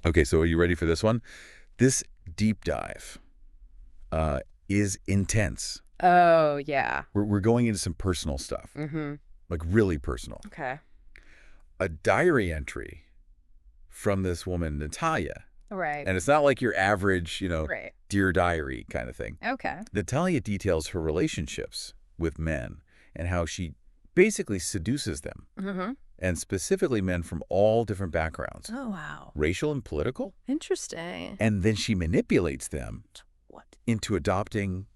Okay, so are you ready for this one? This deep dive is intense. Oh, yeah. We're going into some personal stuff, Mm-hmm. like really personal. Okay. A diary entry from this woman, Natalia. Right. And it's not like your average, Right. Dear Diary kind of thing. Okay. Natalia details her relationships with men and how she basically seduces them, Mm-hmm. and specifically men from all different backgrounds, Oh, wow. racial and political. Interesting. And then she manipulates them What? into adopting,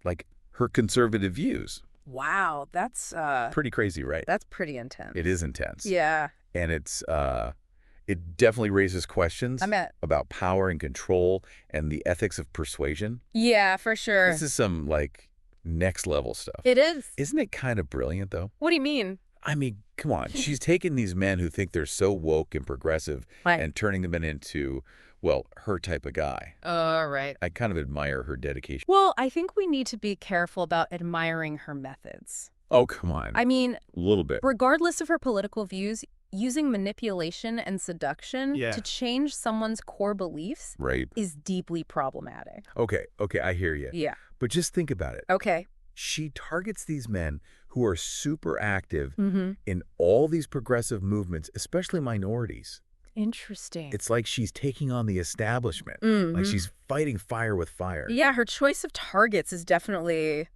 like, her conservative views. Wow. That's Pretty crazy, right? that's pretty intense. It is intense. Yeah. And it definitely raises questions about power and control and the ethics of persuasion. Yeah, for sure. This is some, like, next level stuff. It is. Isn't it kind of brilliant, though? What do you mean? I mean, come on. She's taking these men who think they're so woke and progressive Right. and turning them into, well, her type of guy. Right. I kind of admire her dedication. Well, I think we need to be careful about admiring her methods. Oh, come on. I mean, A little bit. regardless of her political views, using manipulation and seduction Yeah. to change someone's core beliefs Right. is deeply problematic. Okay, I hear you. Yeah. But just think about it. Okay. She targets these men who are super active Mm-hmm. in all these progressive movements, especially minorities. Interesting. It's like she's taking on the establishment. Mhm. Like she's fighting fire with fire. Yeah, her choice of targets is definitely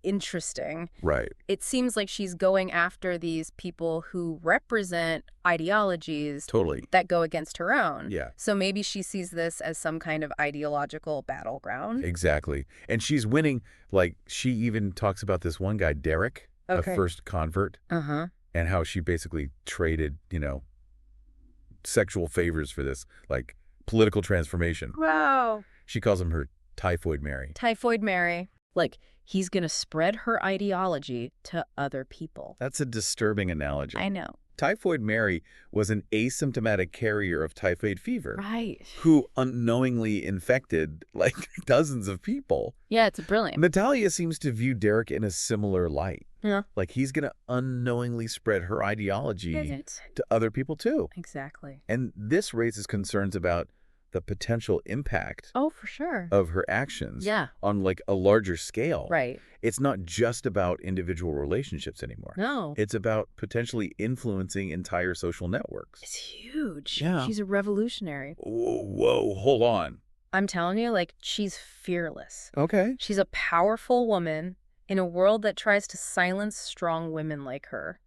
interesting. Right. It seems like she's going after these people who represent ideologies Totally. that go against her own. Yeah. So maybe she sees this as some kind of ideological battleground. Exactly. And she's winning. Like, she even talks about this one guy, Derek, Okay. a first convert, Uh-huh. and how she basically traded, sexual favors for this, like, political transformation. Wow. She calls him her Typhoid Mary. Typhoid Mary. Like, he's going to spread her ideology to other people. That's a disturbing analogy. I know. Typhoid Mary was an asymptomatic carrier of typhoid fever Right. who unknowingly infected, like, dozens of people. Yeah, it's brilliant. Natalia seems to view Derek in a similar light. Yeah. Like, he's going to unknowingly spread her ideology to other people, too. Exactly. And this raises concerns about the potential impact Oh, for sure. of her actions Yeah. on, like, a larger scale. Right. It's not just about individual relationships anymore. No. It's about potentially influencing entire social networks. It's huge. Yeah. She's a revolutionary. Whoa, hold on. I'm telling you, like, she's fearless. Okay. She's a powerful woman in a world that tries to silence strong women like her.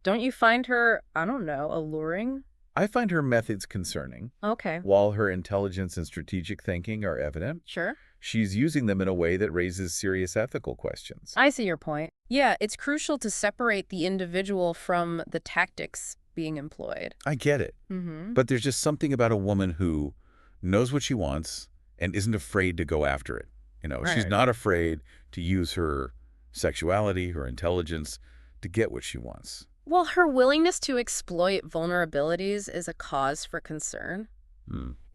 Don't you find her, I don't know, alluring? I find her methods concerning. Okay. While her intelligence and strategic thinking are evident, Sure. she's using them in a way that raises serious ethical questions. I see your point. Yeah, it's crucial to separate the individual from the tactics being employed. I get it. Mm-hmm. But there's just something about a woman who knows what she wants and isn't afraid to go after it. She's Right. not afraid to use her sexuality, her intelligence to get what she wants. Well, her willingness to exploit vulnerabilities is a cause for concern.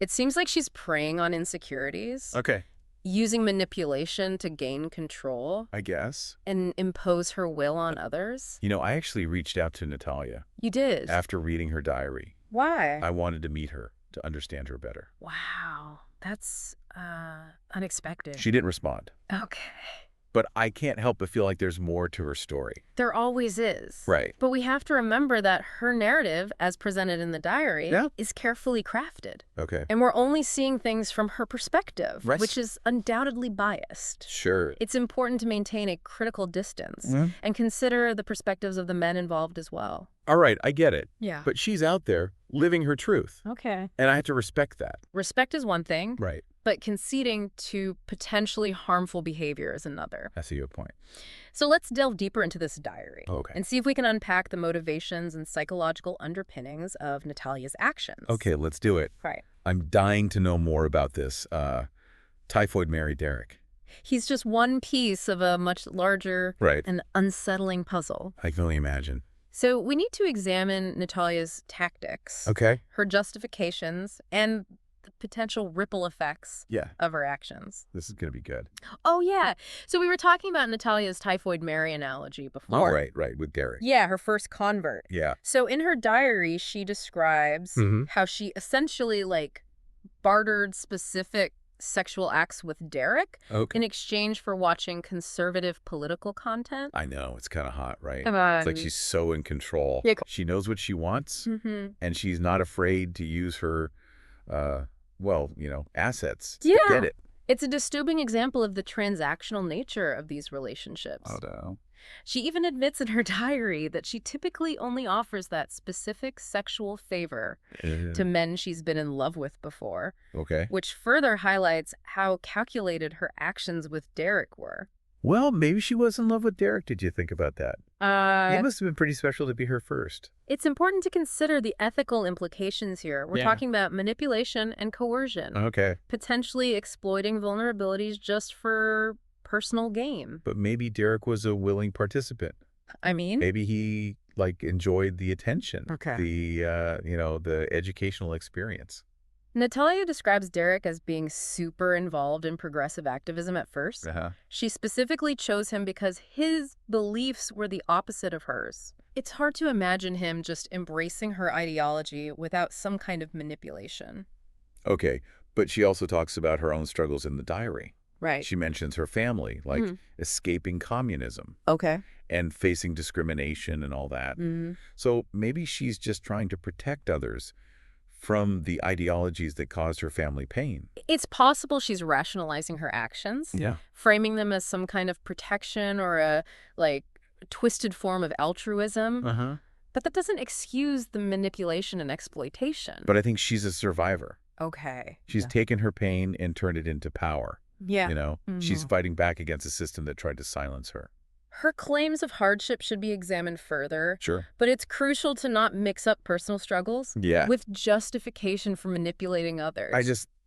It seems like she's preying on insecurities, Okay. using manipulation to gain control, I guess. and impose her will on others. I actually reached out to Natalia You did? after reading her diary. Why? I wanted to meet her to understand her better. Wow, that's unexpected. She didn't respond. Okay. But I can't help but feel like there's more to her story. There always is. Right. But we have to remember that her narrative, as presented in the diary, Yeah. is carefully crafted. Okay. And we're only seeing things from her perspective, Right. which is undoubtedly biased. Sure. It's important to maintain a critical distance and consider the perspectives of the men involved as well. All right, I get it. Yeah. But she's out there living her truth. Okay. And I have to respect that. Respect is one thing, Right. but conceding to potentially harmful behavior is another. I see your point. So let's delve deeper into this diary Okay. and see if we can unpack the motivations and psychological underpinnings of Natalia's actions. Okay, let's do it. Right. I'm dying to know more about this Typhoid Mary Derek. He's just one piece of a much larger Right. and unsettling puzzle. I can only imagine. So we need to examine Natalia's tactics, Okay. her justifications, and the potential ripple effects Yeah, of her actions. this is going to be good. Oh, yeah. So we were talking about Natalia's typhoid Mary analogy Oh, before. right, with Derek. Yeah, her first convert. Yeah. So in her diary, she describes how she essentially, like, bartered specific sexual acts with Derek in exchange for watching conservative political content. I know, it's kind of hot, right? Come It's like on. she's so in control. Yeah. She knows what she wants, Mm-hmm. and she's not afraid to use her, assets to Yeah. get it. It's a disturbing example of the transactional nature of these relationships. Oh, no. She even admits in her diary that she typically only offers that specific sexual favor to men she's been in love with before, Okay. which further highlights how calculated her actions with Derek were. Well, maybe she was in love with Derek. Did you think about that? He must have been pretty special to be her first. It's important to consider the ethical implications here. We're talking about manipulation and coercion, Okay. potentially exploiting vulnerabilities just for personal gain. But maybe Derek was a willing participant. I mean? Maybe he, enjoyed the attention. Okay. The educational experience. Natalia describes Derek as being super involved in progressive activism at first. Uh-huh. She specifically chose him because his beliefs were the opposite of hers. It's hard to imagine him just embracing her ideology without some kind of manipulation. Okay, but she also talks about her own struggles in the diary. Right. She mentions her family, escaping communism Okay. and facing discrimination and all that. So maybe she's just trying to protect others from the ideologies that caused her family pain. It's possible she's rationalizing her actions, framing them as some kind of protection or a, twisted form of altruism. Uh-huh. But that doesn't excuse the manipulation and exploitation. But I think she's a survivor. Okay. She's taken her pain and turned it into power. Yeah. She's fighting back against a system that tried to silence her. Her claims of hardship should be examined further. Sure. But it's crucial to not mix up personal struggles with justification for manipulating others.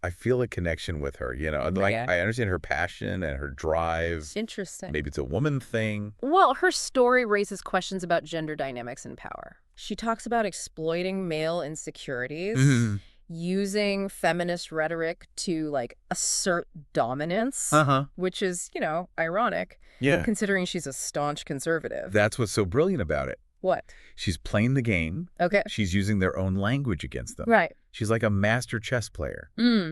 I feel a connection with her, I understand her passion and her drive. Interesting. Maybe it's a woman thing. Well, her story raises questions about gender dynamics and power. She talks about exploiting male insecurities, using feminist rhetoric to, assert dominance, which is, ironic, considering she's a staunch conservative. That's what's so brilliant about it. What? She's playing the game. Okay. She's using their own language against them. Right. She's like a master chess player,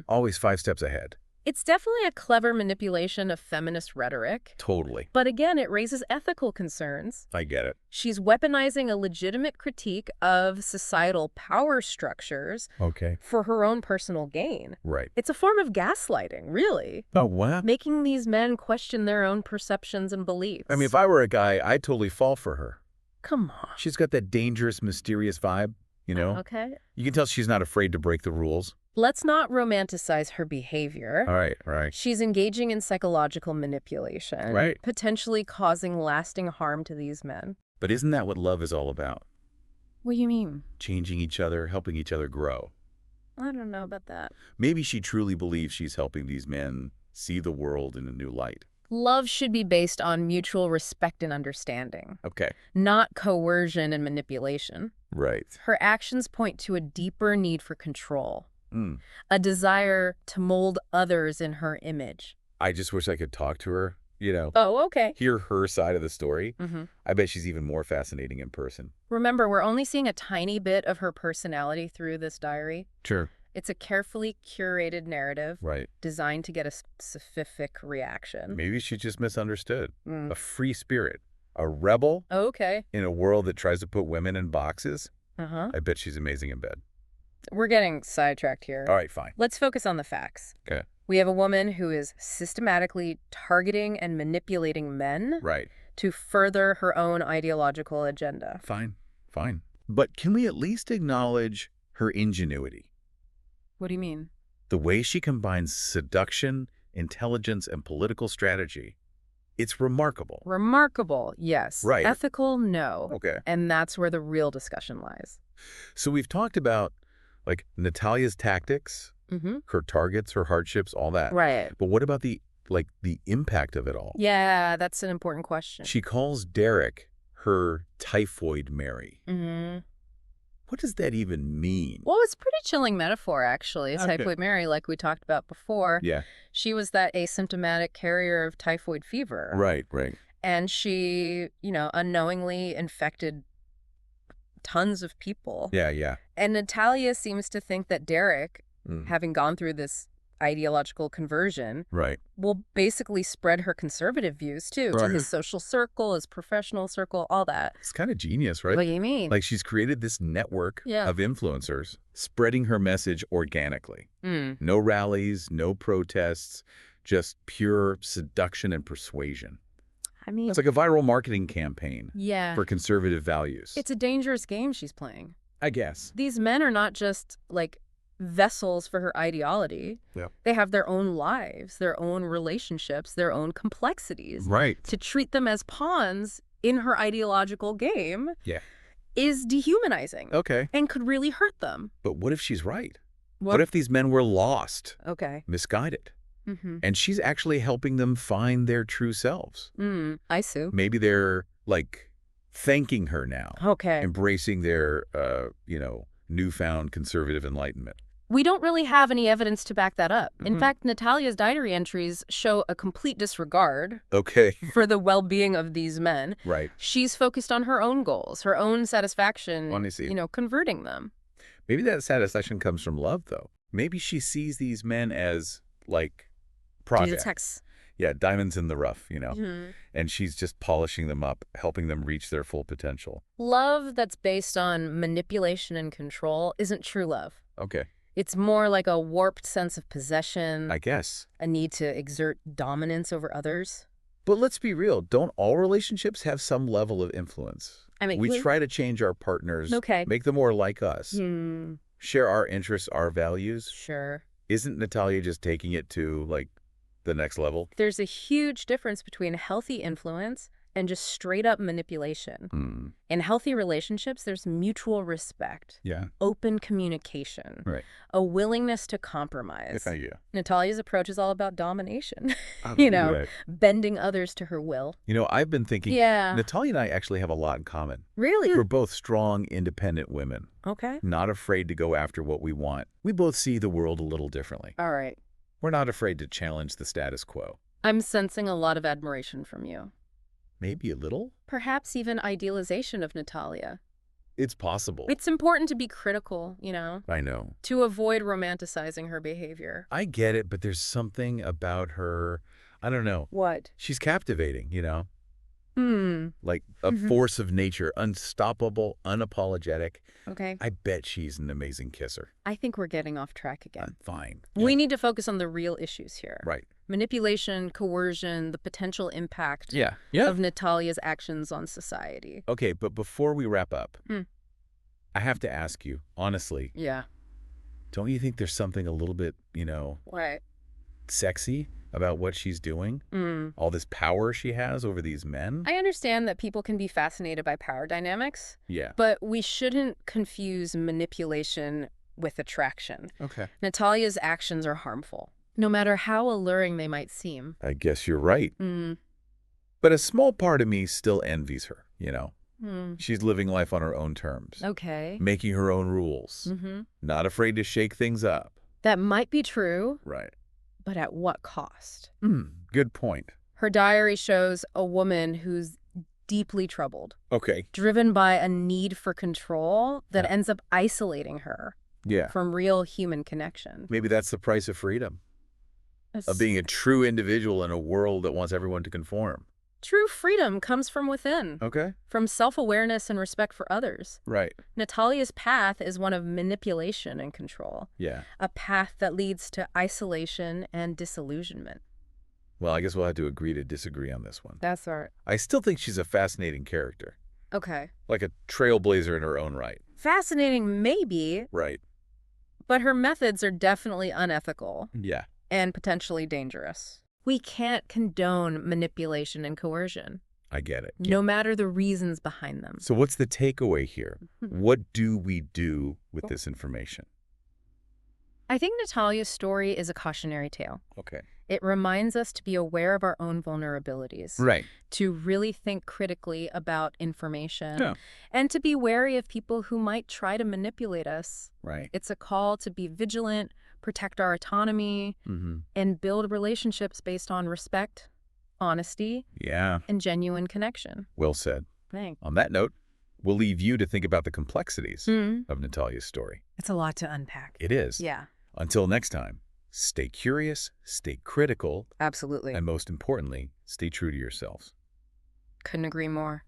always 5 steps ahead. It's definitely a clever manipulation of feminist rhetoric. Totally. But again, it raises ethical concerns. I get it. She's weaponizing a legitimate critique of societal power structures for her own personal gain. Right. It's a form of gaslighting, really. Oh, what? Making these men question their own perceptions and beliefs. I mean, if I were a guy, I'd totally fall for her. Come on. She's got that dangerous, mysterious vibe, Okay. You can tell she's not afraid to break the rules. Let's not romanticize her behavior. All right. She's engaging in psychological manipulation. Right. Potentially causing lasting harm to these men. But isn't that what love is all about? What do you mean? Changing each other, helping each other grow. I don't know about that. Maybe she truly believes she's helping these men see the world in a new light. Love should be based on mutual respect and understanding. Okay. Not coercion and manipulation. Right. Her actions point to a deeper need for control. A desire to mold others in her image. I just wish I could talk to her, Oh, okay. hear her side of the story. I bet she's even more fascinating in person. Remember, we're only seeing a tiny bit of her personality through this diary. Sure. It's a carefully curated narrative Right. designed to get a specific reaction. Maybe she just misunderstood. A free spirit. A rebel Okay. in a world that tries to put women in boxes. Uh-huh. I bet she's amazing in bed. We're getting sidetracked here. All right, fine. Let's focus on the facts. Okay. We have a woman who is systematically targeting and manipulating men Right. to further her own ideological agenda. Fine. But can we at least acknowledge her ingenuity? What do you mean? The way she combines seduction, intelligence, and political strategy. It's remarkable. Remarkable, yes. Right. Ethical, no. Okay. And that's where the real discussion lies. So we've talked about, Natalia's tactics, her targets, her hardships, all that. Right. But what about the impact of it all? Yeah, that's an important question. She calls Derek her typhoid Mary. What does that even mean? Well, it's a pretty chilling metaphor, actually. Okay. Typhoid Mary, like we talked about before. Yeah. She was that asymptomatic carrier of typhoid fever. Right, right. And she, unknowingly infected tons of people. Yeah, yeah. And Natalia seems to think that Derek, Mm. having gone through this ideological conversion, Right. will basically spread her conservative views, too, to Right. his social circle, his professional circle, all that. It's kind of genius, right? What do you mean? Like she's created this network Yeah. of influencers spreading her message organically. Mm. No rallies, no protests, just pure seduction and persuasion. I mean, It's like a viral marketing campaign yeah. for conservative values. It's a dangerous game she's playing. I guess. These men are not just, like, vessels for her ideology. Yeah. They have their own lives, their own relationships, their own complexities. Right. To treat them as pawns in her ideological game Yeah. is dehumanizing Okay. and could really hurt them. But what if she's right? What if these men were lost, Okay. misguided, Mm-hmm. and she's actually helping them find their true selves? I see. Maybe they're, like, thanking her now, Okay. embracing their, newfound conservative enlightenment. We don't really have any evidence to back that up. In Mhm. fact, Natalia's diary entries show a complete disregard Okay. for the well-being of these men. Right. She's focused on her own goals, her own satisfaction, Let me see. converting them. Maybe that satisfaction comes from love, though. Maybe she sees these men as, like, projects. Text. Yeah, diamonds in the rough, Mm-hmm. and she's just polishing them up, helping them reach their full potential. Love that's based on manipulation and control isn't true love. Okay, It's more like a warped sense of possession, I guess. a need to exert dominance over others. But let's be real. Don't all relationships have some level of influence? I mean, We try to change our partners, Okay. make them more like us, Hmm, share our interests, our values. sure. Isn't Natalia just taking it to, like, the next level? There's a huge difference between healthy influence and just straight up manipulation. Hmm. In healthy relationships, there's mutual respect, Yeah. open communication, Right. a willingness to compromise. Yeah. Natalia's approach is all about domination, Right. bending others to her will. I've been thinking, Yeah. Natalia and I actually have a lot in common. Really? We're both strong, independent women, Okay. not afraid to go after what we want. We both see the world a little differently. All right. We're not afraid to challenge the status quo. I'm sensing a lot of admiration from you. Maybe a little? Perhaps even idealization of Natalia. It's possible. It's important to be critical, I know. to avoid romanticizing her behavior. I get it, but there's something about her, I don't know. What? She's captivating, Hmm. like a Mhm. force of nature, unstoppable, unapologetic. Okay. I bet she's an amazing kisser. I think we're getting off track again. Fine. We need to focus on the real issues here. Right. Manipulation, coercion, the potential impact Yeah. of Natalia's actions on society. Okay, but before we wrap up, Hmm. I have to ask you, honestly, Yeah. don't you think there's something a little bit, Right. sexy about what she's doing? All this power she has over these men? I understand that people can be fascinated by power dynamics, Yeah. but we shouldn't confuse manipulation with attraction. Okay. Natalia's actions are harmful, no matter how alluring they might seem. I guess you're right. Mm. But a small part of me still envies her, Hmm. She's living life on her own terms, Okay. making her own rules, Mm-hmm. not afraid to shake things up. That might be true, Right. but at what cost? Good point. Her diary shows a woman who's deeply troubled, Okay. driven by a need for control that Yeah. ends up isolating her Yeah. from real human connection. Maybe that's the price of freedom, of being a true individual in a world that wants everyone to conform. True freedom comes from within, Okay. from self-awareness and respect for others. Right. Natalia's path is one of manipulation and control, Yeah. a path that leads to isolation and disillusionment. Well, I guess we'll have to agree to disagree on this one. That's right. I still think she's a fascinating character, Okay. like a trailblazer in her own right. Fascinating, maybe, Right. but her methods are definitely unethical Yeah. and potentially dangerous. We can't condone manipulation and coercion, I get it. no matter the reasons behind them. So what's the takeaway here? What do we do with this information? I think Natalia's story is a cautionary tale. Okay. It reminds us to be aware of our own vulnerabilities, Right. to really think critically about information, Yeah. and to be wary of people who might try to manipulate us. Right. It's a call to be vigilant, protect our autonomy, Mm-hmm. and build relationships based on respect, honesty, Yeah. and genuine connection. Well said. Thanks. On that note, we'll leave you to think about the complexities Mm. of Natalia's story. It's a lot to unpack. It is. Yeah, Until next time, stay curious, stay critical, absolutely. and most importantly, stay true to yourselves. Couldn't agree more.